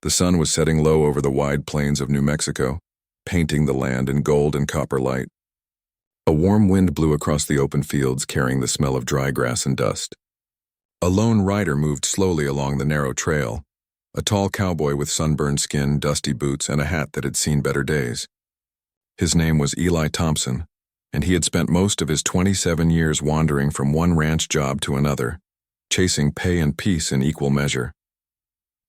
The sun was setting low over the wide plains of New Mexico, painting the land in gold and copper light. A warm wind blew across the open fields, carrying the smell of dry grass and dust. A lone rider moved slowly along the narrow trail, a tall cowboy with sunburned skin, dusty boots, and a hat that had seen better days. His name was Eli Thompson, and he had spent most of his 27 years wandering from one ranch job to another, chasing pay and peace in equal measure.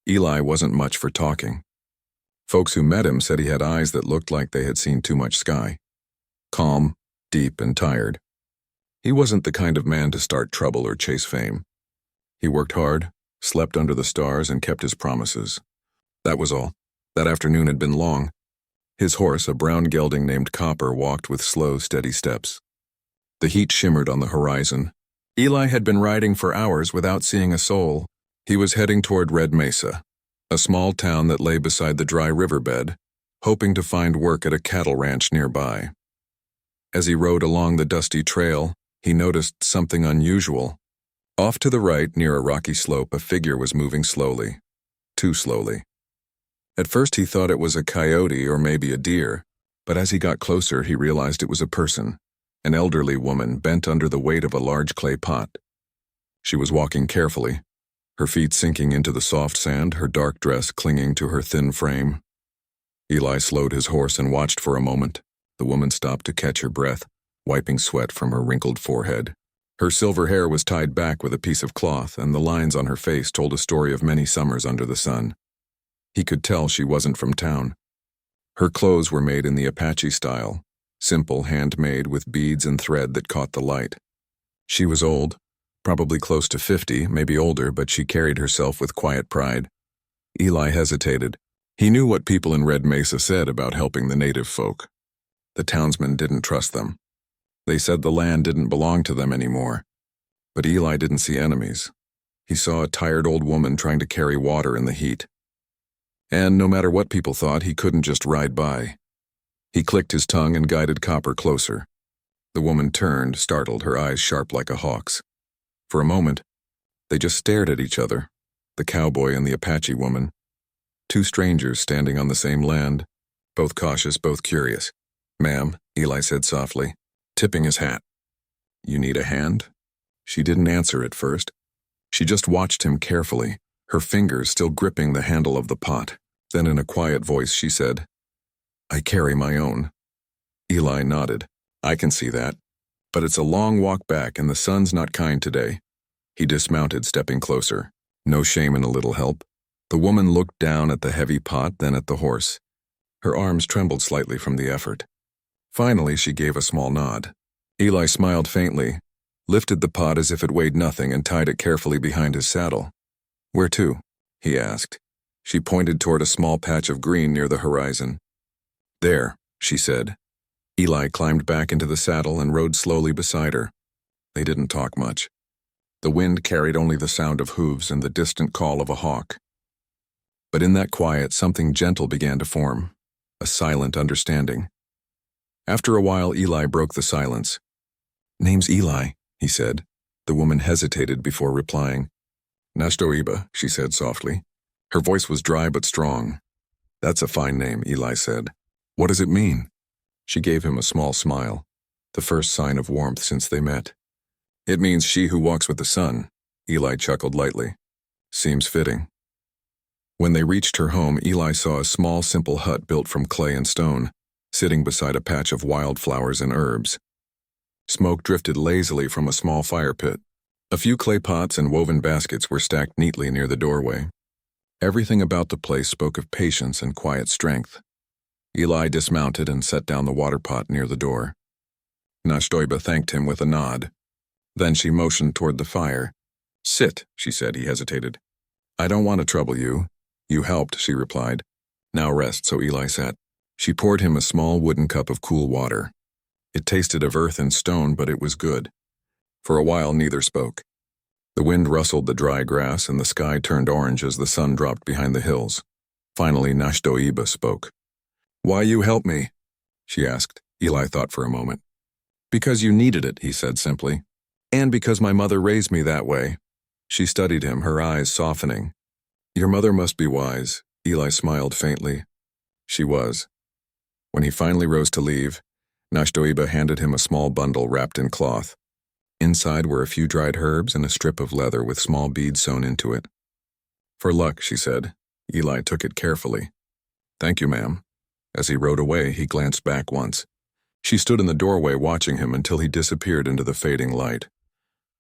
Eli wasn't much for talking. Folks who met him said he had eyes that looked like they had seen too much sky. Calm, deep, and tired. He wasn't the kind of man to start trouble or chase fame. He worked hard, slept under the stars, and kept his promises. That was all. That afternoon had been long. His horse, a brown gelding named Copper, walked with slow, steady steps. The heat shimmered on the horizon. Eli had been riding for hours without seeing a soul. He was heading toward Red Mesa, a small town that lay beside the dry riverbed, hoping to find work at a cattle ranch nearby. As he rode along the dusty trail, he noticed something unusual. Off to the right, near a rocky slope, a figure was moving slowly. Too slowly. At first he thought it was a coyote or maybe a deer, but as he got closer he realized it was a person, an elderly woman bent under the weight of a large clay pot. She was walking carefully, her feet sinking into the soft sand, her dark dress clinging to her thin frame. Eli slowed his horse and watched for a moment. The woman stopped to catch her breath, wiping sweat from her wrinkled forehead. Her silver hair was tied back with a piece of cloth, and the lines on her face told a story of many summers under the sun. He could tell she wasn't from town. Her clothes were made in the Apache style, simple, handmade with beads and thread that caught the light. She was old, probably close to 50, maybe older, but she carried herself with quiet pride. Eli hesitated. He knew what people in Red Mesa said about helping the native folk. The townsmen didn't trust them. They said the land didn't belong to them anymore. But Eli didn't see enemies. He saw a tired old woman trying to carry water in the heat. And no matter what people thought, he couldn't just ride by. He clicked his tongue and guided Copper closer. The woman turned, startled, her eyes sharp like a hawk's. For a moment, they just stared at each other, the cowboy and the Apache woman. Two strangers standing on the same land, both cautious, both curious. "Ma'am," Eli said softly, tipping his hat. "You need a hand?" She didn't answer at first. She just watched him carefully, her fingers still gripping the handle of the pot. Then in a quiet voice she said, "I carry my own." Eli nodded. "I can see that. But it's a long walk back and the sun's not kind today." He dismounted, stepping closer. No shame in a little help. The woman looked down at the heavy pot, then at the horse. Her arms trembled slightly from the effort. Finally, she gave a small nod. Eli smiled faintly, lifted the pot as if it weighed nothing, and tied it carefully behind his saddle. "Where to?" he asked. She pointed toward a small patch of green near the horizon. "There," she said. Eli climbed back into the saddle and rode slowly beside her. They didn't talk much. The wind carried only the sound of hooves and the distant call of a hawk. But in that quiet, something gentle began to form, a silent understanding. After a while, Eli broke the silence. "Name's Eli," he said. The woman hesitated before replying. "Nashtoiba," she said softly. Her voice was dry but strong. "That's a fine name," Eli said. "What does it mean?" She gave him a small smile, the first sign of warmth since they met. "It means she who walks with the sun," Eli chuckled lightly. "Seems fitting." When they reached her home, Eli saw a small, simple hut built from clay and stone, sitting beside a patch of wildflowers and herbs. Smoke drifted lazily from a small fire pit. A few clay pots and woven baskets were stacked neatly near the doorway. Everything about the place spoke of patience and quiet strength. Eli dismounted and set down the water pot near the door. Nashtoiba thanked him with a nod. Then she motioned toward the fire. "Sit," she said. He hesitated. "I don't want to trouble you." "You helped," she replied. "Now rest," so Eli sat. She poured him a small wooden cup of cool water. It tasted of earth and stone, but it was good. For a while neither spoke. The wind rustled the dry grass and the sky turned orange as the sun dropped behind the hills. Finally, Nashtoiba spoke. "Why you help me?" she asked. Eli thought for a moment. "Because you needed it," he said simply. "And because my mother raised me that way." She studied him, her eyes softening. "Your mother must be wise. Eli smiled faintly. She was. When he finally rose to leave, Nashtoiba handed him a small bundle wrapped in cloth. Inside were a few dried herbs and a strip of leather with small beads sewn into it. For luck, she said. Eli took it carefully. Thank you, ma'am. As he rode away, he glanced back once. She stood in the doorway watching him until he disappeared into the fading light.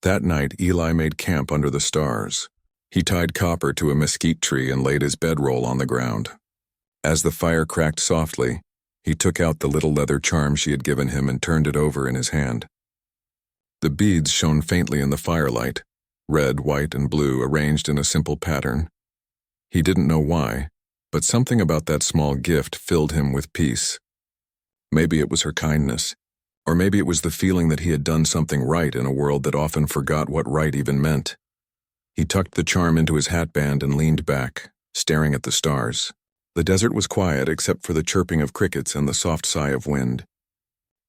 That night, Eli made camp under the stars. He tied Copper to a mesquite tree and laid his bedroll on the ground. As the fire cracked softly, he took out the little leather charm she had given him and turned it over in his hand. The beads shone faintly in the firelight, red, white, and blue arranged in a simple pattern. He didn't know why, but something about that small gift filled him with peace. Maybe it was her kindness, or maybe it was the feeling that he had done something right in a world that often forgot what right even meant. He tucked the charm into his hatband and leaned back, staring at the stars. The desert was quiet except for the chirping of crickets and the soft sigh of wind.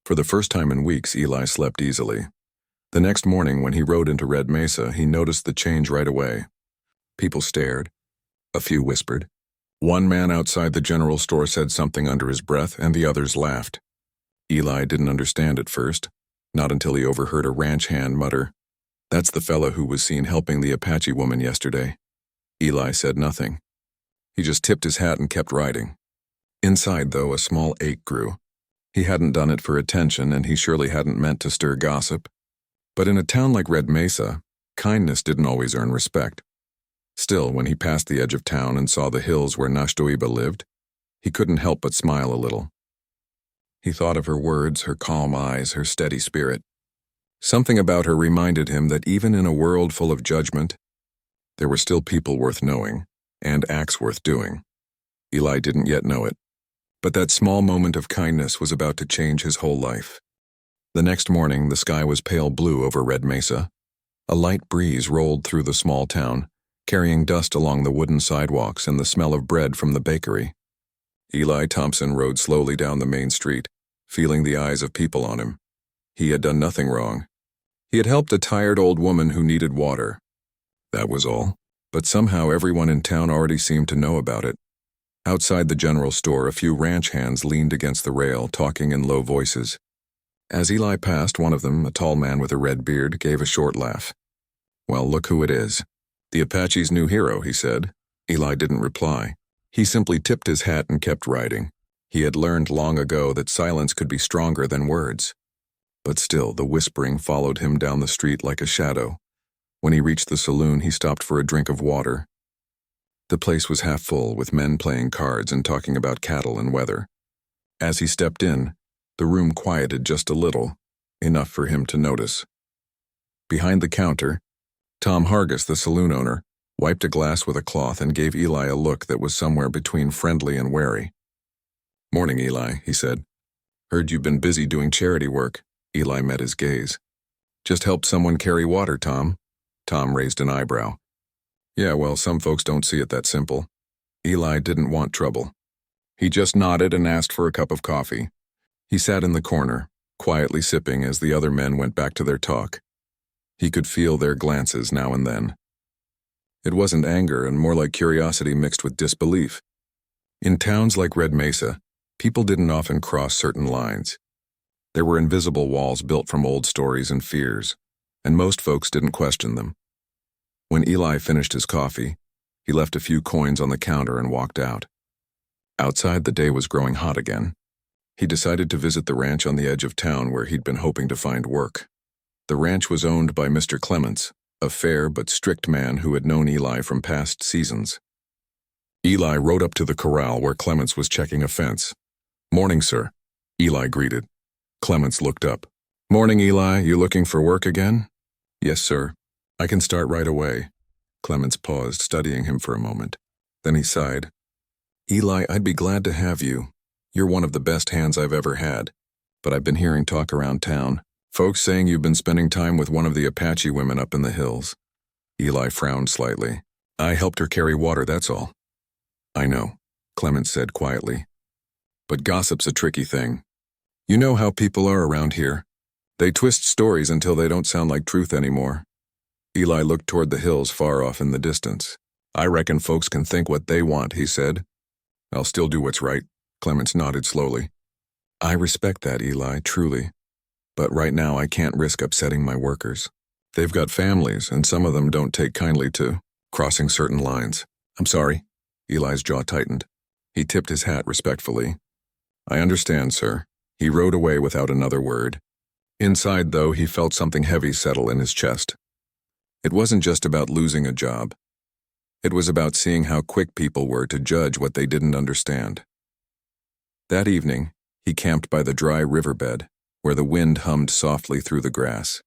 For the first time in weeks, Eli slept easily. The next morning, when he rode into Red Mesa, he noticed the change right away. People stared. A few whispered. One man outside the general store said something under his breath, and the others laughed. Eli didn't understand at first, not until he overheard a ranch hand mutter, "That's the fella who was seen helping the Apache woman yesterday." Eli said nothing. He just tipped his hat and kept riding. Inside, though, a small ache grew. He hadn't done it for attention, and he surely hadn't meant to stir gossip. But in a town like Red Mesa, kindness didn't always earn respect. Still, when he passed the edge of town and saw the hills where Nashtoiba lived, he couldn't help but smile a little. He thought of her words, her calm eyes, her steady spirit. Something about her reminded him that even in a world full of judgment, there were still people worth knowing, and acts worth doing. Eli didn't yet know it, but that small moment of kindness was about to change his whole life. The next morning, the sky was pale blue over Red Mesa. A light breeze rolled through the small town, carrying dust along the wooden sidewalks and the smell of bread from the bakery. Eli Thompson rode slowly down the main street, feeling the eyes of people on him. He had done nothing wrong. He had helped a tired old woman who needed water. That was all. But somehow everyone in town already seemed to know about it. Outside the general store, a few ranch hands leaned against the rail, talking in low voices. As Eli passed, one of them, a tall man with a red beard, gave a short laugh. "Well, look who it is. The Apache's new hero," he said. Eli didn't reply. He simply tipped his hat and kept riding. He had learned long ago that silence could be stronger than words. But still, the whispering followed him down the street like a shadow. When he reached the saloon, he stopped for a drink of water. The place was half full, with men playing cards and talking about cattle and weather. As he stepped in, the room quieted just a little, enough for him to notice. Behind the counter, Tom Hargis, the saloon owner, wiped a glass with a cloth and gave Eli a look that was somewhere between friendly and wary. "Morning, Eli," he said. "Heard you've been busy doing charity work." Eli met his gaze. "Just helped someone carry water, Tom." Tom raised an eyebrow. "Yeah, well, some folks don't see it that simple." Eli didn't want trouble. He just nodded and asked for a cup of coffee. He sat in the corner, quietly sipping as the other men went back to their talk. He could feel their glances now and then. It wasn't anger, and more like curiosity mixed with disbelief. In towns like Red Mesa, people didn't often cross certain lines. There were invisible walls built from old stories and fears, and most folks didn't question them. When Eli finished his coffee, he left a few coins on the counter and walked out. Outside, the day was growing hot again. He decided to visit the ranch on the edge of town where he'd been hoping to find work. The ranch was owned by Mr. Clements, a fair but strict man who had known Eli from past seasons. Eli rode up to the corral where Clements was checking a fence. "Morning, sir," Eli greeted. Clements looked up. "Morning, Eli. You looking for work again?" "Yes, sir. I can start right away." Clements paused, studying him for a moment. Then he sighed. "Eli, I'd be glad to have you. You're one of the best hands I've ever had. But I've been hearing talk around town. Folks saying you've been spending time with one of the Apache women up in the hills." Eli frowned slightly. "I helped her carry water, that's all." "I know," Clements said quietly. "But gossip's a tricky thing. You know how people are around here. They twist stories until they don't sound like truth anymore." Eli looked toward the hills far off in the distance. I reckon folks can think what they want, he said. I'll still do what's right. Clements nodded slowly. I respect that, Eli, truly. But right now I can't risk upsetting my workers. They've got families, and some of them don't take kindly to crossing certain lines. I'm sorry. Eli's jaw tightened. He tipped his hat respectfully. I understand, sir. He rode away without another word. Inside, though, he felt something heavy settle in his chest. It wasn't just about losing a job. It was about seeing how quick people were to judge what they didn't understand. That evening, he camped by the dry riverbed, where the wind hummed softly through the grass.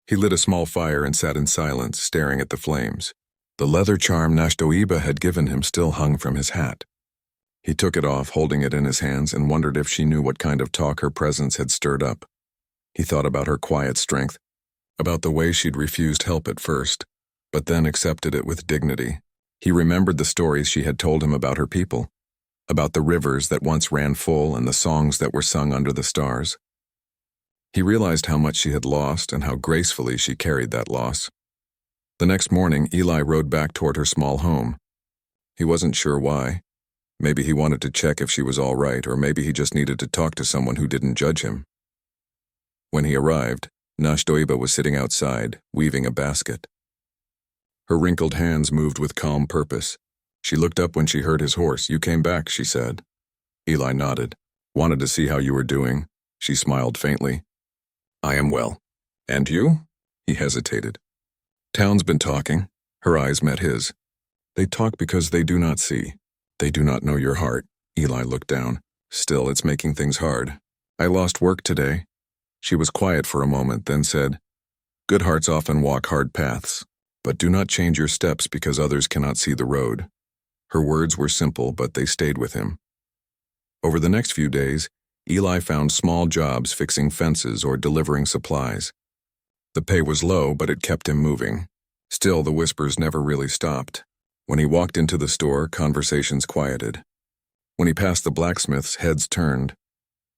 He lit a small fire and sat in silence, staring at the flames. The leather charm Nashtoiba had given him still hung from his hat. He took it off, holding it in his hands, and wondered if she knew what kind of talk her presence had stirred up. He thought about her quiet strength, about the way she'd refused help at first, but then accepted it with dignity. He remembered the stories she had told him about her people, about the rivers that once ran full and the songs that were sung under the stars. He realized how much she had lost and how gracefully she carried that loss. The next morning, Eli rode back toward her small home. He wasn't sure why. Maybe he wanted to check if she was all right, or maybe he just needed to talk to someone who didn't judge him. When he arrived, Nashtoiba was sitting outside, weaving a basket. Her wrinkled hands moved with calm purpose. She looked up when she heard his horse. You came back, she said. Eli nodded. Wanted to see how you were doing. She smiled faintly. I am well. And you? He hesitated. Town's been talking. Her eyes met his. They talk because they do not see. They do not know your heart. Eli looked down. Still, it's making things hard. I lost work today. She was quiet for a moment, then said, Good hearts often walk hard paths, but do not change your steps because others cannot see the road. Her words were simple, but they stayed with him. Over the next few days, Eli found small jobs fixing fences or delivering supplies. The pay was low, but it kept him moving. Still, the whispers never really stopped. When he walked into the store, conversations quieted. When he passed the blacksmiths, heads turned.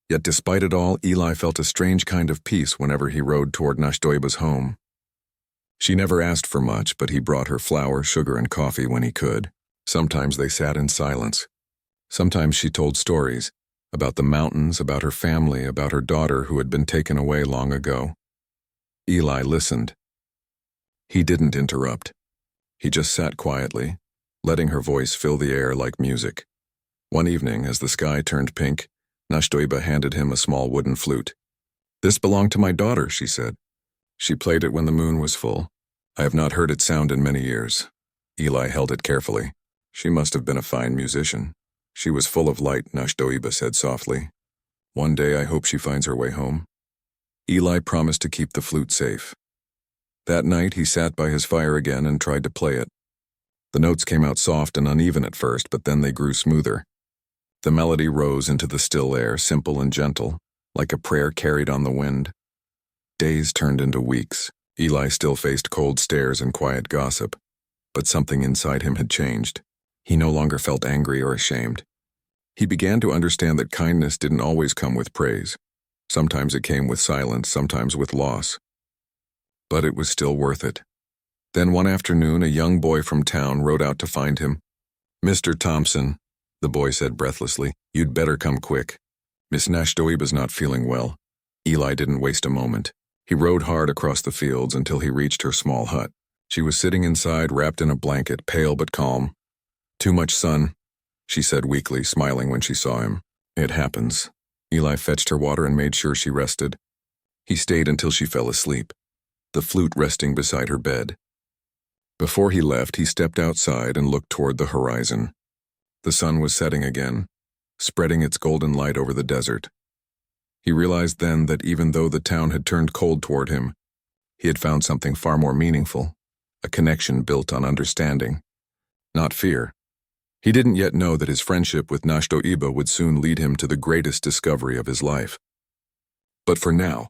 Yet despite it all, Eli felt a strange kind of peace whenever he rode toward Nashtoiba's home. She never asked for much, but he brought her flour, sugar, and coffee when he could. Sometimes they sat in silence. Sometimes she told stories about the mountains, about her family, about her daughter who had been taken away long ago. Eli listened. He didn't interrupt. He just sat quietly, letting her voice fill the air like music. One evening, as the sky turned pink, Nashtoiba handed him a small wooden flute. This belonged to my daughter, she said. She played it when the moon was full. I have not heard it sound in many years. Eli held it carefully. She must have been a fine musician. She was full of light, Nashtoiba said softly. One day I hope she finds her way home. Eli promised to keep the flute safe. That night he sat by his fire again and tried to play it. The notes came out soft and uneven at first, but then they grew smoother. The melody rose into the still air, simple and gentle, like a prayer carried on the wind. Days turned into weeks. Eli still faced cold stares and quiet gossip, but something inside him had changed. He no longer felt angry or ashamed. He began to understand that kindness didn't always come with praise. Sometimes it came with silence, sometimes with loss. But it was still worth it. Then one afternoon, a young boy from town rode out to find him. Mr. Thompson, the boy said breathlessly, you'd better come quick. Miss Nashtoiba's not feeling well. Eli didn't waste a moment. He rode hard across the fields until he reached her small hut. She was sitting inside, wrapped in a blanket, pale but calm. Too much sun, she said weakly, smiling when she saw him. It happens. Eli fetched her water and made sure she rested. He stayed until she fell asleep, the flute resting beside her bed. Before he left, he stepped outside and looked toward the horizon. The sun was setting again, spreading its golden light over the desert. He realized then that even though the town had turned cold toward him, he had found something far more meaningful, a connection built on understanding, not fear. He didn't yet know that his friendship with Nashtoiba would soon lead him to the greatest discovery of his life. But for now,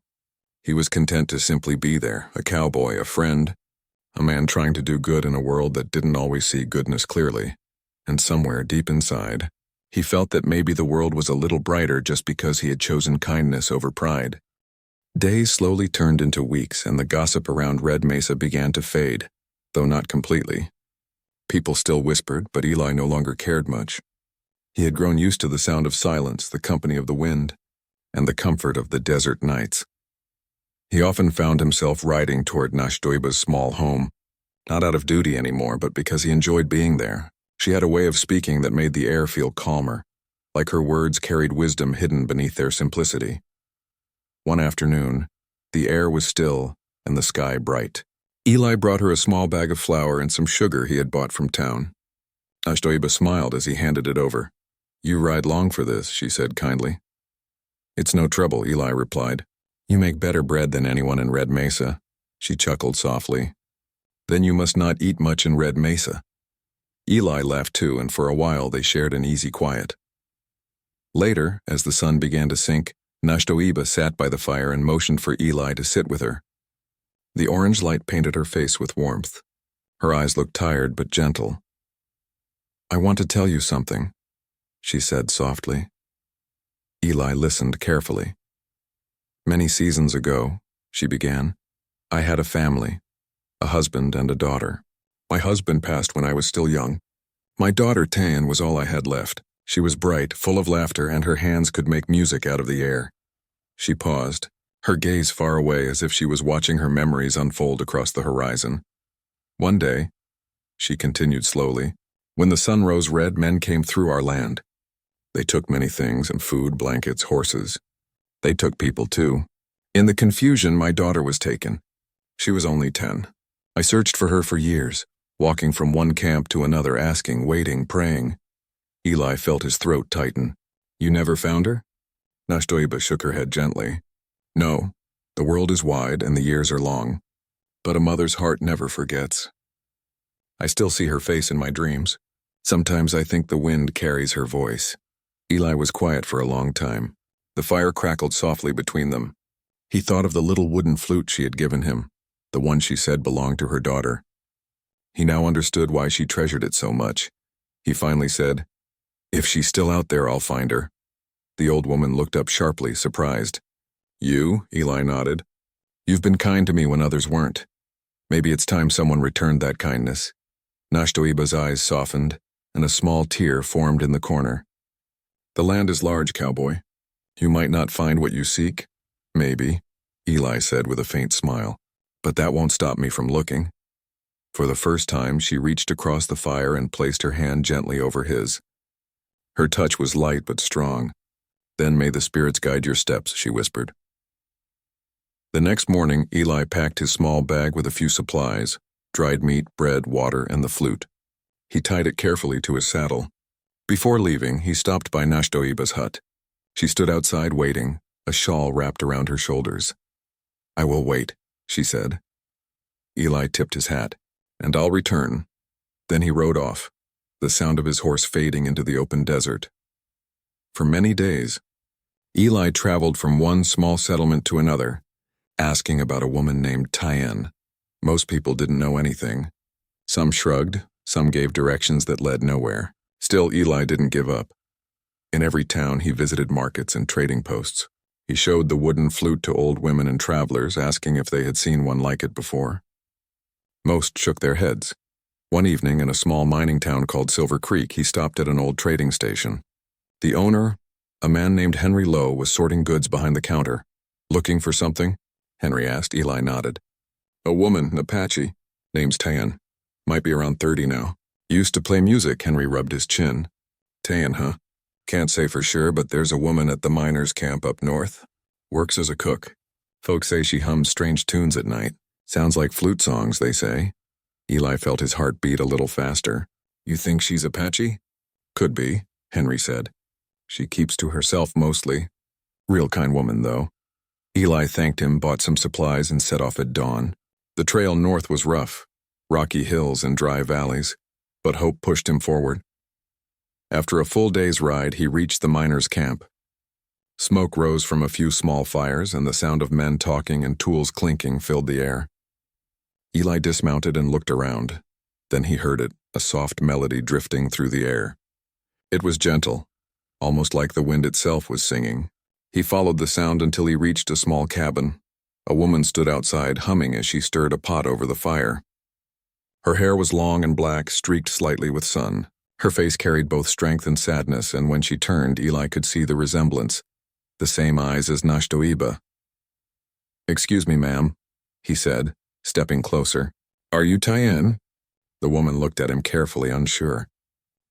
he was content to simply be there, a cowboy, a friend, a man trying to do good in a world that didn't always see goodness clearly. And somewhere deep inside, he felt that maybe the world was a little brighter just because he had chosen kindness over pride. Days slowly turned into weeks, and the gossip around Red Mesa began to fade, though not completely. People still whispered, but Eli no longer cared much. He had grown used to the sound of silence, the company of the wind, and the comfort of the desert nights. He often found himself riding toward Nashdoiba's small home, not out of duty anymore, but because he enjoyed being there. She had a way of speaking that made the air feel calmer, like her words carried wisdom hidden beneath their simplicity. One afternoon, the air was still and the sky bright. Eli brought her a small bag of flour and some sugar he had bought from town. Nashdoiba smiled as he handed it over. "You ride long for this," she said kindly. "It's no trouble," Eli replied. "You make better bread than anyone in Red Mesa." She chuckled softly. "Then you must not eat much in Red Mesa." Eli laughed too, and for a while they shared an easy quiet. Later, as the sun began to sink, Nashdoiba sat by the fire and motioned for Eli to sit with her. The orange light painted her face with warmth. Her eyes looked tired but gentle. "I want to tell you something," she said softly. Eli listened carefully. "Many seasons ago," she began, "I had a family, a husband and a daughter. My husband passed when I was still young. My daughter, Tan, was all I had left. She was bright, full of laughter, and her hands could make music out of the air." She paused, her gaze far away as if she was watching her memories unfold across the horizon. "One day," she continued slowly, "when the sun rose red, men came through our land. They took many things, and food, blankets, horses. They took people too. In the confusion, my daughter was taken. She was only 10. I searched for her for years, walking from one camp to another, asking, waiting, praying." Eli felt his throat tighten. "You never found her?" Nashdoiba shook her head gently. "No, the world is wide and the years are long, but a mother's heart never forgets. I still see her face in my dreams. Sometimes I think the wind carries her voice." Eli was quiet for a long time. The fire crackled softly between them. He thought of the little wooden flute she had given him, the one she said belonged to her daughter. He now understood why she treasured it so much. He finally said, "If she's still out there, I'll find her." The old woman looked up sharply, surprised. "You?" Eli nodded. "You've been kind to me when others weren't. Maybe it's time someone returned that kindness." Nashdoiba's eyes softened, and a small tear formed in the corner. "The land is large, cowboy. You might not find what you seek. Maybe," Eli said with a faint smile. "But that won't stop me from looking." For the first time, she reached across the fire and placed her hand gently over his. Her touch was light but strong. "Then may the spirits guide your steps," she whispered. The next morning, Eli packed his small bag with a few supplies, dried meat, bread, water, and the flute. He tied it carefully to his saddle. Before leaving, he stopped by Nashdoiba's hut. She stood outside waiting, a shawl wrapped around her shoulders. "I will wait," she said. Eli tipped his hat. "And I'll return." Then he rode off, the sound of his horse fading into the open desert. For many days, Eli traveled from one small settlement to another, asking about a woman named Tan. Most people didn't know anything. Some shrugged, some gave directions that led nowhere. Still, Eli didn't give up. In every town, he visited markets and trading posts. He showed the wooden flute to old women and travelers, asking if they had seen one like it before. Most shook their heads. One evening, in a small mining town called Silver Creek, he stopped at an old trading station. The owner, a man named Henry Lowe, was sorting goods behind the counter. "Looking for something?" Henry asked. Eli nodded. "A woman, an Apache. Name's Tan. Might be around 30 now. Used to play music." Henry rubbed his chin. "Tan, huh? Can't say for sure, but there's a woman at the miners' camp up north. Works as a cook. Folks say she hums strange tunes at night. Sounds like flute songs, they say." Eli felt his heart beat a little faster. "You think she's Apache?" "Could be," Henry said. "She keeps to herself mostly. Real kind woman, though." Eli thanked him, bought some supplies, and set off at dawn. The trail north was rough, rocky hills and dry valleys, but hope pushed him forward. After a full day's ride, he reached the miners' camp. Smoke rose from a few small fires, and the sound of men talking and tools clinking filled the air. Eli dismounted and looked around. Then he heard it, a soft melody drifting through the air. It was gentle, almost like the wind itself was singing. He followed the sound until he reached a small cabin. A woman stood outside, humming as she stirred a pot over the fire. Her hair was long and black, streaked slightly with sun. Her face carried both strength and sadness, and when she turned, Eli could see the resemblance. The same eyes as Nashtoiba. "Excuse me, ma'am," he said, stepping closer. "Are you Tyann?" The woman looked at him carefully, unsure.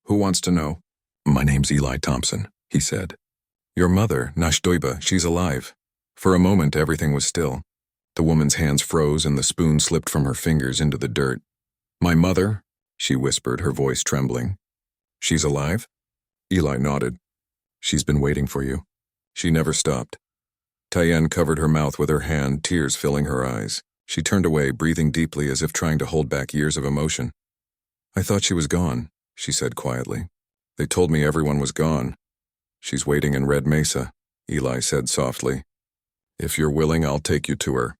"Who wants to know?" "My name's Eli Thompson," he said. "Your mother, Nashtoiba, she's alive." For a moment, everything was still. The woman's hands froze and the spoon slipped from her fingers into the dirt. "My mother?" she whispered, her voice trembling. "She's alive?" Eli nodded. "She's been waiting for you. She never stopped." Tyann covered her mouth with her hand, tears filling her eyes. She turned away, breathing deeply as if trying to hold back years of emotion. "I thought she was gone," she said quietly. "They told me everyone was gone." "She's waiting in Red Mesa," Eli said softly. "If you're willing, I'll take you to her."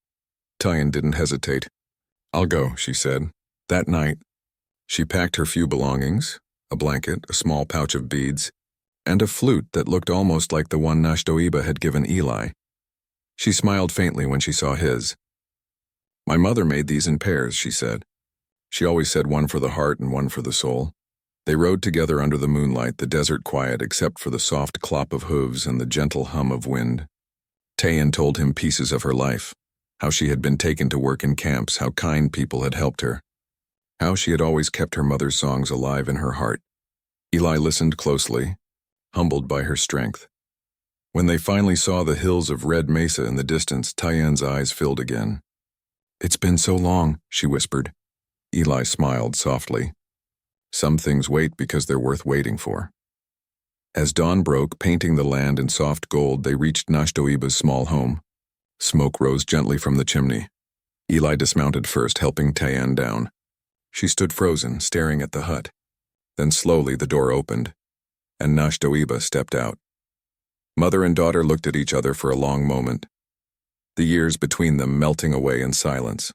Tyann didn't hesitate. "I'll go," she said. That night, she packed her few belongings, a blanket, a small pouch of beads, and a flute that looked almost like the one Nashtoiba had given Eli. She smiled faintly when she saw his. "My mother made these in pairs," she said. She always said one for the heart and one for the soul. They rode together under the moonlight, the desert quiet except for the soft clop of hooves and the gentle hum of wind. Tyann told him pieces of her life, how she had been taken to work in camps, how kind people had helped her, how she had always kept her mother's songs alive in her heart. Eli listened closely, humbled by her strength. When they finally saw the hills of Red Mesa in the distance, Tyann's eyes filled again. "It's been so long," she whispered. Eli smiled softly. "Some things wait because they're worth waiting for." As dawn broke, painting the land in soft gold, they reached Nashtoiba's small home. Smoke rose gently from the chimney. Eli dismounted first, helping Tyann down. She stood frozen, staring at the hut. Then slowly the door opened, and Nashtoiba stepped out. Mother and daughter looked at each other for a long moment, the years between them melting away in silence.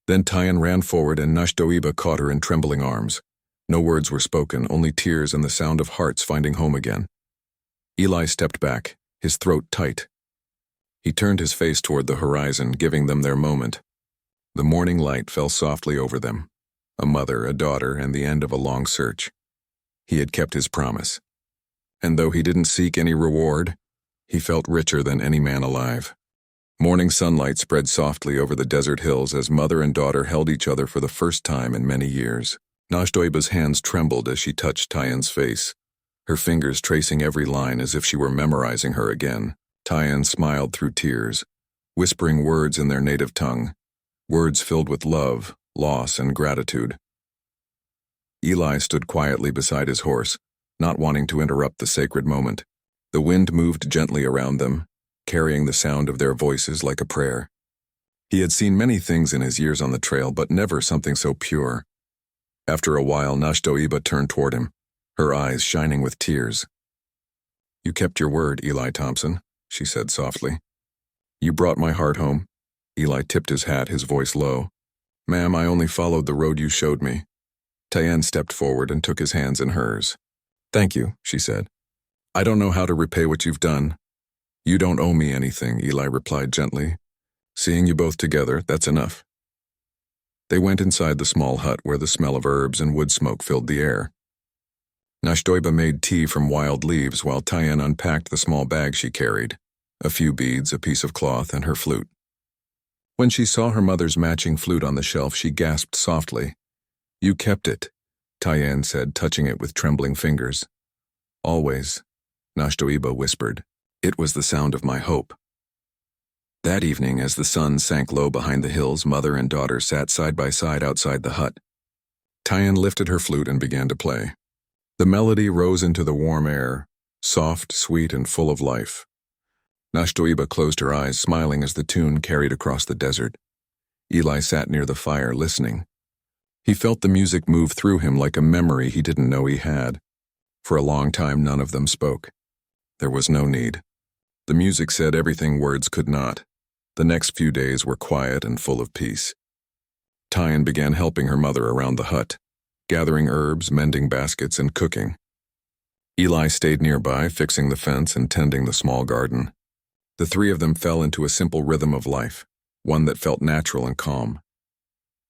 Then Tyann ran forward and Nashtoiba caught her in trembling arms. No words were spoken, only tears and the sound of hearts finding home again. Eli stepped back, his throat tight. He turned his face toward the horizon, giving them their moment. The morning light fell softly over them, a mother, a daughter, and the end of a long search. He had kept his promise. And though he didn't seek any reward, he felt richer than any man alive. Morning sunlight spread softly over the desert hills as mother and daughter held each other for the first time in many years. Nashtoiba's hands trembled as she touched Tyann's face, her fingers tracing every line as if she were memorizing her again. Tyann smiled through tears, whispering words in their native tongue, words filled with love, loss, and gratitude. Eli stood quietly beside his horse, not wanting to interrupt the sacred moment. The wind moved gently around them, carrying the sound of their voices like a prayer. He had seen many things in his years on the trail, but never something so pure. After a while, Nashtoiba turned toward him, her eyes shining with tears. "You kept your word, Eli Thompson," she said softly. "You brought my heart home." Eli tipped his hat, his voice low. "Ma'am, I only followed the road you showed me." Tyann stepped forward and took his hands in hers. "Thank you," she said. "I don't know how to repay what you've done." "You don't owe me anything," Eli replied gently. "Seeing you both together, that's enough." They went inside the small hut where the smell of herbs and wood smoke filled the air. Nashtoiba made tea from wild leaves while Tyann unpacked the small bag she carried, a few beads, a piece of cloth, and her flute. When she saw her mother's matching flute on the shelf, she gasped softly. "You kept it," Tyann said, touching it with trembling fingers. "Always," Nashtoiba whispered. "It was the sound of my hope." That evening, as the sun sank low behind the hills, mother and daughter sat side by side outside the hut. Tyann lifted her flute and began to play. The melody rose into the warm air, soft, sweet, and full of life. Nashtoiba closed her eyes, smiling as the tune carried across the desert. Eli sat near the fire, listening. He felt the music move through him like a memory he didn't know he had. For a long time, none of them spoke. There was no need. The music said everything words could not. The next few days were quiet and full of peace. Tyann began helping her mother around the hut, gathering herbs, mending baskets, and cooking. Eli stayed nearby, fixing the fence and tending the small garden. The three of them fell into a simple rhythm of life, one that felt natural and calm.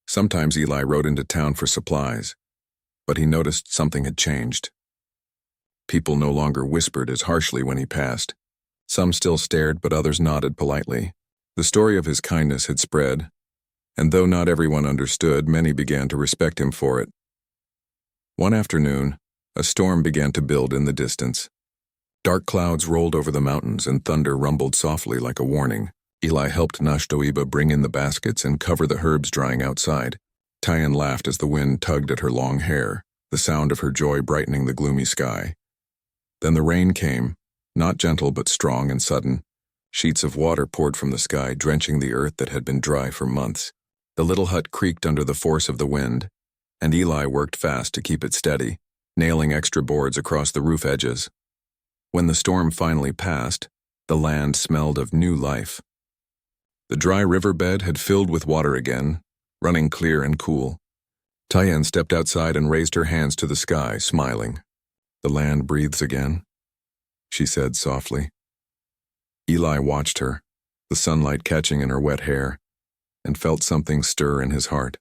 Sometimes Eli rode into town for supplies, but he noticed something had changed. People no longer whispered as harshly when he passed. Some still stared, but others nodded politely. The story of his kindness had spread, and though not everyone understood, many began to respect him for it. One afternoon, a storm began to build in the distance. Dark clouds rolled over the mountains and thunder rumbled softly like a warning. Eli helped Nashtoiba bring in the baskets and cover the herbs drying outside. Tyan laughed as the wind tugged at her long hair, the sound of her joy brightening the gloomy sky. Then the rain came, not gentle but strong and sudden. Sheets of water poured from the sky, drenching the earth that had been dry for months. The little hut creaked under the force of the wind, and Eli worked fast to keep it steady, nailing extra boards across the roof edges. When the storm finally passed, the land smelled of new life. The dry riverbed had filled with water again, running clear and cool. Tyan stepped outside and raised her hands to the sky, smiling. "The land breathes again," she said softly. Eli watched her, the sunlight catching in her wet hair, and felt something stir in his heart,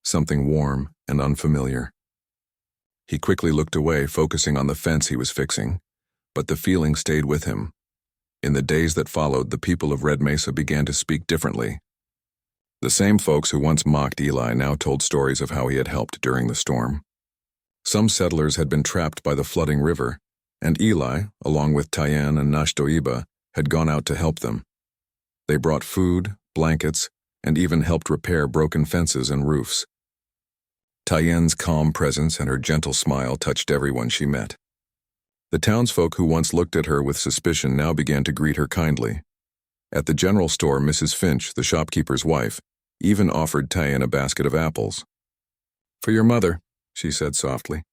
something warm and unfamiliar. He quickly looked away, focusing on the fence he was fixing, but the feeling stayed with him. In the days that followed, the people of Red Mesa began to speak differently. The same folks who once mocked Eli now told stories of how he had helped during the storm. Some settlers had been trapped by the flooding river, and Eli, along with Tyan and Nashtoiba, had gone out to help them. They brought food, blankets, and even helped repair broken fences and roofs. Tyan's calm presence and her gentle smile touched everyone she met. The townsfolk who once looked at her with suspicion now began to greet her kindly. At the general store, Mrs. Finch, the shopkeeper's wife, even offered Tyan a basket of apples. "For your mother," she said softly.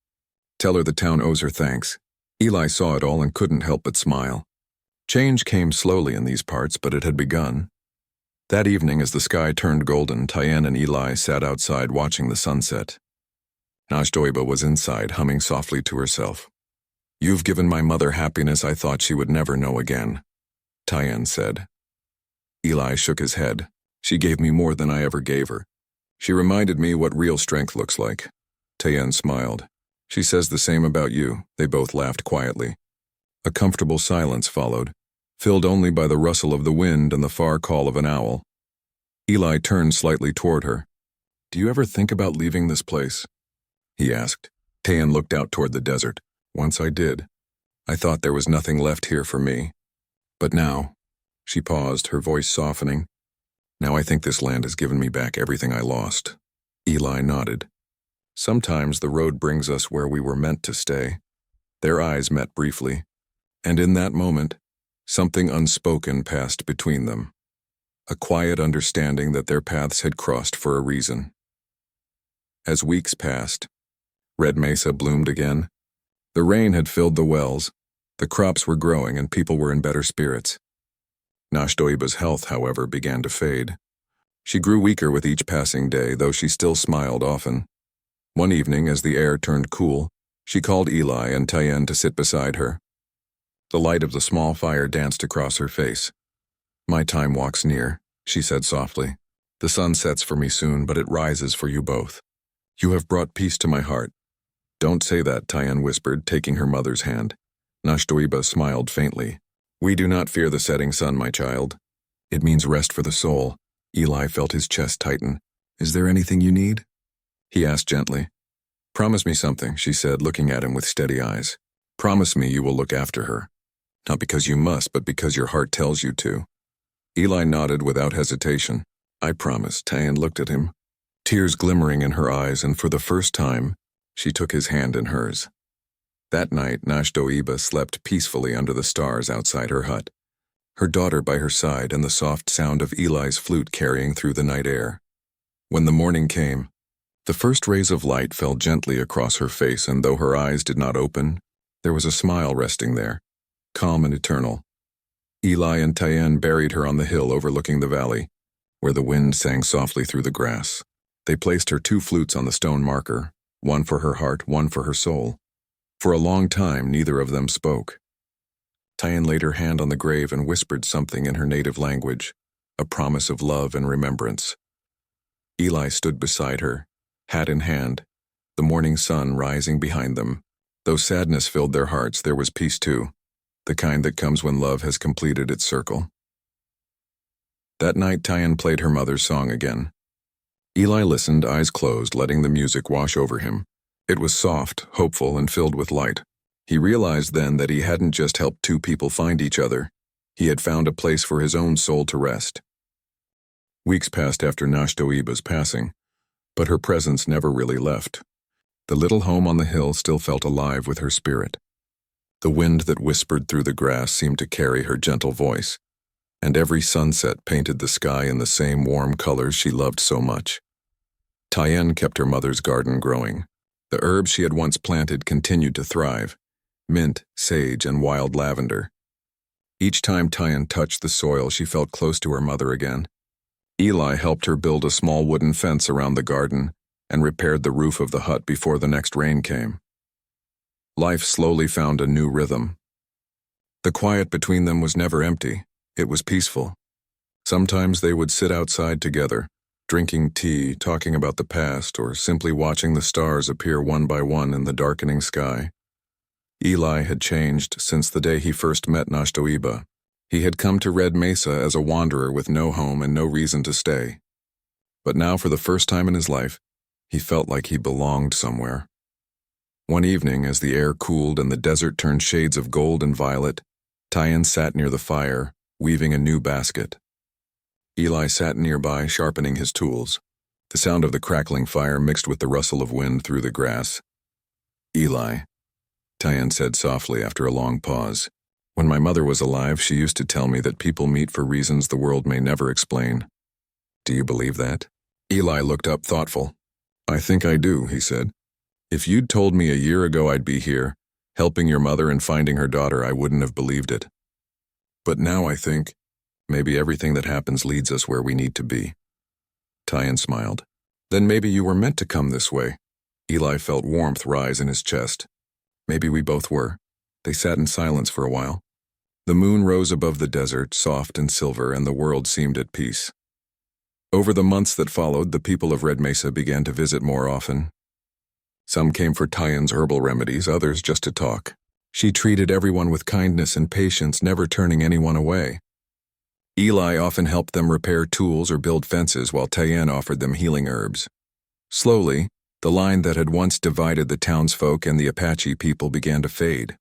"Tell her the town owes her thanks." Eli saw it all and couldn't help but smile. Change came slowly in these parts, but it had begun. That evening, as the sky turned golden, Tyan and Eli sat outside watching the sunset. Nashtoiba was inside, humming softly to herself. "You've given my mother happiness I thought she would never know again," Tyan said. Eli shook his head. "She gave me more than I ever gave her. She reminded me what real strength looks like." Tyan smiled. "She says the same about you." They both laughed quietly. A comfortable silence followed, filled only by the rustle of the wind and the far call of an owl. Eli turned slightly toward her. "Do you ever think about leaving this place?" he asked. Tyan looked out toward the desert. "Once I did. I thought there was nothing left here for me. But now," she paused, her voice softening, "now I think this land has given me back everything I lost." Eli nodded. "Sometimes the road brings us where we were meant to stay." Their eyes met briefly, and in that moment, something unspoken passed between them. A quiet understanding that their paths had crossed for a reason. As weeks passed, Red Mesa bloomed again. The rain had filled the wells, the crops were growing, and people were in better spirits. Nashtoiba's health, however, began to fade. She grew weaker with each passing day, though she still smiled often. One evening, as the air turned cool, she called Eli and Tyan to sit beside her. The light of the small fire danced across her face. "My time walks near," she said softly. "The sun sets for me soon, but it rises for you both. You have brought peace to my heart." "Don't say that," Tyan whispered, taking her mother's hand. Nashtoiba smiled faintly. "We do not fear the setting sun, my child. It means rest for the soul." Eli felt his chest tighten. "Is there anything you need?" he asked gently. "Promise me something," she said, looking at him with steady eyes. "Promise me you will look after her. Not because you must, but because your heart tells you to." Eli nodded without hesitation. "I promise." Tyan looked at him, tears glimmering in her eyes, and for the first time, she took his hand in hers. That night, Nashtoiba slept peacefully under the stars outside her hut, her daughter by her side and the soft sound of Eli's flute carrying through the night air. When the morning came, the first rays of light fell gently across her face, and though her eyes did not open, there was a smile resting there, calm and eternal. Eli and Tyan buried her on the hill overlooking the valley, where the wind sang softly through the grass. They placed her 2 flutes on the stone marker, one for her heart, one for her soul. For a long time, neither of them spoke. Tyan laid her hand on the grave and whispered something in her native language, a promise of love and remembrance. Eli stood beside her, hat in hand, the morning sun rising behind them. Though sadness filled their hearts, there was peace too, the kind that comes when love has completed its circle. That night, Tyann played her mother's song again. Eli listened, eyes closed, letting the music wash over him. It was soft, hopeful, and filled with light. He realized then that he hadn't just helped two people find each other. He had found a place for his own soul to rest. Weeks passed after Nashtoiba's passing, but her presence never really left. The little home on the hill still felt alive with her spirit. The wind that whispered through the grass seemed to carry her gentle voice, and every sunset painted the sky in the same warm colors she loved so much. Tyann kept her mother's garden growing. The herbs she had once planted continued to thrive: mint, sage, and wild lavender. Each time Tyann touched the soil, she felt close to her mother again. Eli helped her build a small wooden fence around the garden and repaired the roof of the hut before the next rain came. Life slowly found a new rhythm. The quiet between them was never empty. It was peaceful. Sometimes they would sit outside together, drinking tea, talking about the past, or simply watching the stars appear one by one in the darkening sky. Eli had changed since the day he first met Nashtoiba. He had come to Red Mesa as a wanderer with no home and no reason to stay. But now, for the first time in his life, he felt like he belonged somewhere. One evening, as the air cooled and the desert turned shades of gold and violet, Tyann sat near the fire, weaving a new basket. Eli sat nearby, sharpening his tools. The sound of the crackling fire mixed with the rustle of wind through the grass. "Eli," Tyann said softly after a long pause, "when my mother was alive, she used to tell me that people meet for reasons the world may never explain. Do you believe that?" Eli looked up, thoughtful. "I think I do," he said. "If you'd told me a year ago I'd be here, helping your mother and finding her daughter, I wouldn't have believed it. But now I think maybe everything that happens leads us where we need to be." Tyann smiled. "Then maybe you were meant to come this way." Eli felt warmth rise in his chest. Maybe we both were. They sat in silence for a while. The moon rose above the desert, soft and silver, and the world seemed at peace. Over the months that followed, the people of Red Mesa began to visit more often. Some came for Tyann's herbal remedies, others just to talk. She treated everyone with kindness and patience, never turning anyone away. Eli often helped them repair tools or build fences, while Tyann offered them healing herbs. Slowly, the line that had once divided the townsfolk and the Apache people began to fade.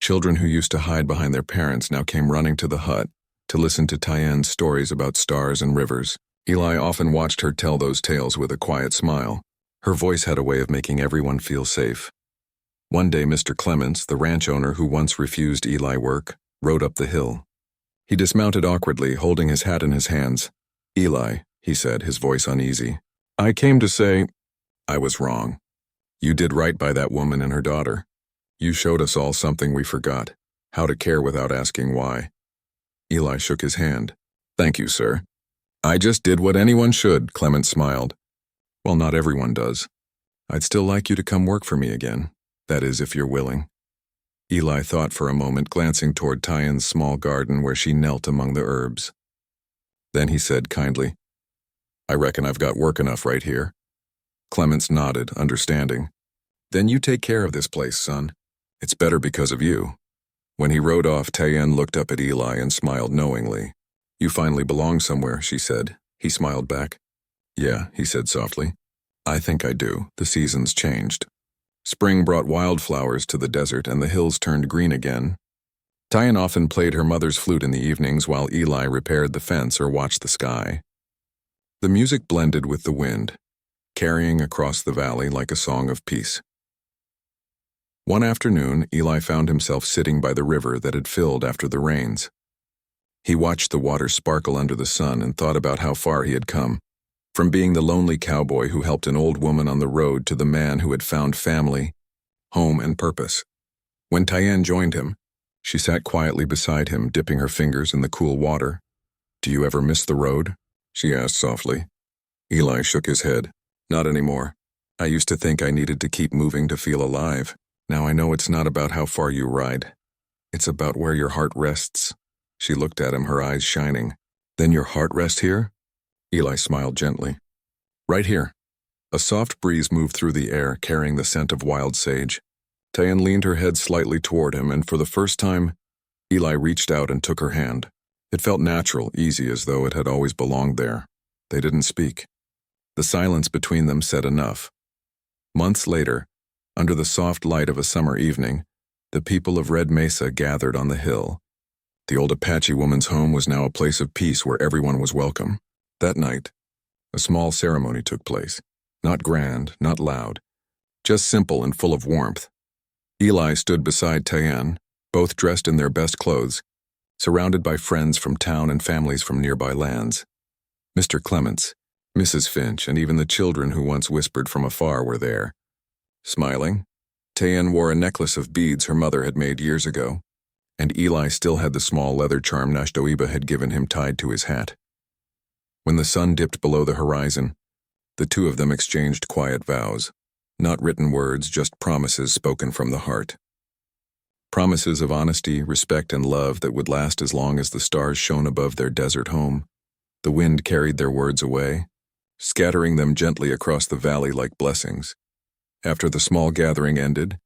Children who used to hide behind their parents now came running to the hut to listen to Tyann's stories about stars and rivers. Eli often watched her tell those tales with a quiet smile. Her voice had a way of making everyone feel safe. One day, Mr. Clements, the ranch owner who once refused Eli work, rode up the hill. He dismounted awkwardly, holding his hat in his hands. "Eli," he said, his voice uneasy, "I came to say I was wrong. You did right by that woman and her daughter. You showed us all something we forgot, how to care without asking why." Eli shook his hand. "Thank you, sir. I just did what anyone should," Clement smiled. "Well, not everyone does. I'd still like you to come work for me again. That is, if you're willing." Eli thought for a moment, glancing toward Tyann's small garden where she knelt among the herbs. Then he said kindly, "I reckon I've got work enough right here." Clements nodded, understanding. "Then you take care of this place, son. It's better because of you." When he rode off, Tyann looked up at Eli and smiled knowingly. "You finally belong somewhere," she said. He smiled back. "Yeah," he said softly. "I think I do. The seasons changed. Spring brought wildflowers to the desert and the hills turned green again." Tyann often played her mother's flute in the evenings while Eli repaired the fence or watched the sky. The music blended with the wind, carrying across the valley like a song of peace. One afternoon, Eli found himself sitting by the river that had filled after the rains. He watched the water sparkle under the sun and thought about how far he had come, from being the lonely cowboy who helped an old woman on the road to the man who had found family, home, and purpose. When Tyann joined him, she sat quietly beside him, dipping her fingers in the cool water. "Do you ever miss the road?" she asked softly. Eli shook his head. "Not anymore. I used to think I needed to keep moving to feel alive. Now I know it's not about how far you ride. It's about where your heart rests." She looked at him, her eyes shining. "Then your heart rests here?" Eli smiled gently. Right here. A soft breeze moved through the air, carrying the scent of wild sage. Tayan leaned her head slightly toward him, and for the first time, Eli reached out and took her hand. It felt natural, easy, as though it had always belonged there. They didn't speak. The silence between them said enough. Months later, under the soft light of a summer evening, the people of Red Mesa gathered on the hill. The old Apache woman's home was now a place of peace where everyone was welcome. That night, a small ceremony took place. Not grand, not loud, just simple and full of warmth. Eli stood beside Tayan, both dressed in their best clothes, surrounded by friends from town and families from nearby lands. Mr. Clements, Mrs. Finch, and even the children who once whispered from afar were there. Smiling, Tayan wore a necklace of beads her mother had made years ago, and Eli still had the small leather charm Nashdoiba had given him tied to his hat. When the sun dipped below the horizon, the two of them exchanged quiet vows, not written words, just promises spoken from the heart. Promises of honesty, respect, and love that would last as long as the stars shone above their desert home. The wind carried their words away, scattering them gently across the valley like blessings. After the small gathering ended,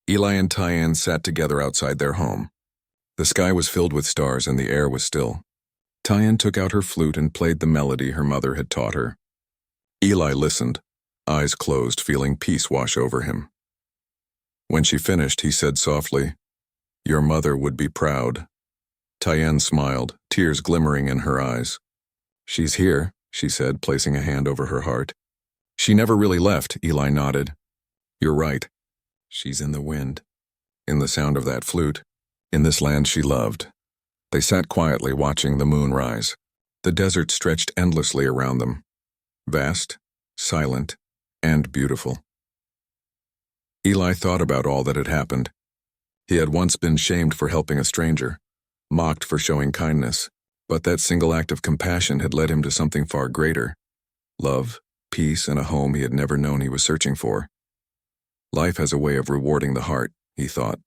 Eli and Tayan sat together outside their home. The sky was filled with stars and the air was still. Tayan took out her flute and played the melody her mother had taught her. Eli listened, eyes closed, feeling peace wash over him. When she finished, he said softly, "Your mother would be proud." Tayan smiled, tears glimmering in her eyes. "She's here," she said, placing a hand over her heart. "She never really left," Eli nodded. "You're right. She's in the wind, in the sound of that flute, in this land she loved." They sat quietly watching the moon rise. The desert stretched endlessly around them, vast, silent, and beautiful. Eli thought about all that had happened. He had once been shamed for helping a stranger, mocked for showing kindness, but that single act of compassion had led him to something far greater: love, peace, and a home he had never known he was searching for. Life has a way of rewarding the heart, he thought.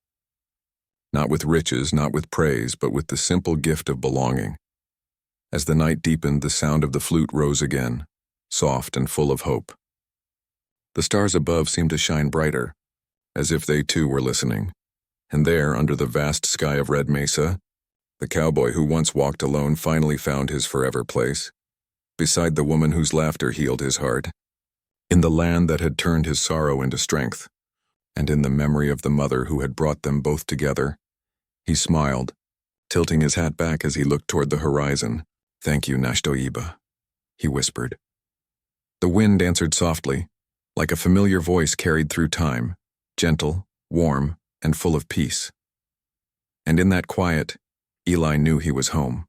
Not with riches, not with praise, but with the simple gift of belonging. As the night deepened, the sound of the flute rose again, soft and full of hope. The stars above seemed to shine brighter, as if they too were listening. And there, under the vast sky of Red Mesa, the cowboy who once walked alone finally found his forever place, beside the woman whose laughter healed his heart, in the land that had turned his sorrow into strength, and in the memory of the mother who had brought them both together. He smiled, tilting his hat back as he looked toward the horizon. "Thank you, Nashdoiba," he whispered. The wind answered softly, like a familiar voice carried through time, gentle, warm, and full of peace. And in that quiet, Eli knew he was home.